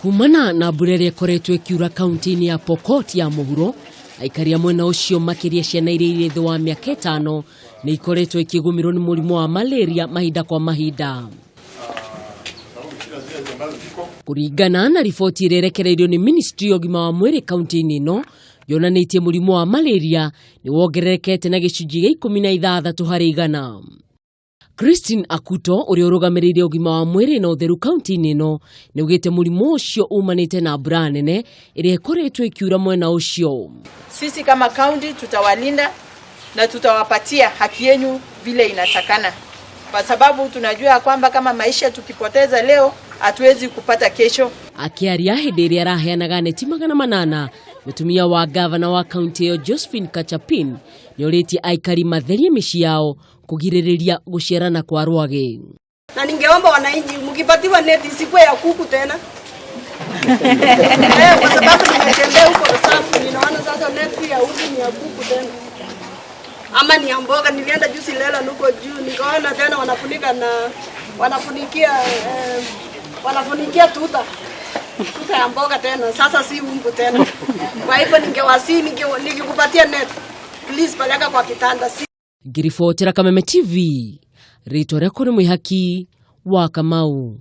Kumana na mbura iria ikoretwo ikiura kaunti-ini ya Pokot ya mũhuro, aikari a mwena ucio makiria ciana iria irĩ thĩ wa mĩaka 5 nĩ ikoretwo ikĩgũmĩrwo nĩ mũrimũ wa malaria mahinda kwa mahinda. Kũringana na riboti ĩrĩa ĩrekereirio nĩ Ministry ya Ũgima wa Mwĩrĩ kaunti-inĩ ĩno, yonanĩtie mũrimũ wa malaria nĩ wongererekete na gĩcunjĩ gĩa 16 harĩ 100. Christine Akuto, ũrĩa ũrũgamĩrĩire ũgima wa mwĩrĩ na ũtheru kaunti-inĩ ĩno, nĩ ugĩte mũrimũ ũcio umanĩte na mbura nene ĩrĩa ĩkoretwo ikiura mwena ũcio. Sisi kama kaunti tutawalinda na tutawapatia haki yenu vile inatakana, kwa sababu tunajua kwamba kama maisha tukipoteza leo hatuwezi kupata kesho. Akiaria hĩndĩ ĩrĩa araheanaga neti 800, mũtumia wa gavana wa kaunti ĩyo Josephine Kachapin nĩ orĩtie aikari matherie mĩciĩ yao kugirĩrĩria gũciarana kwa rwagĩ. Na ningeomba wananchi mkipatiwa neti isikuwe ya kuku tena. Kwa sababu nimetembea huko safu ninaona sasa neti ya uzi ni ya kuku tena. Ama ni mboga, nilienda juzi lela huko juu nikaona tena wanafunikia tuta ya mboga tena, sasa si umbu tena. Kwa hivyo ningewasi nikikupatia net, please peleka kwa kitanda. Ngiribotera Kameme TV, rĩtwa rĩakwa nĩ Mwĩhaki wa Kamau.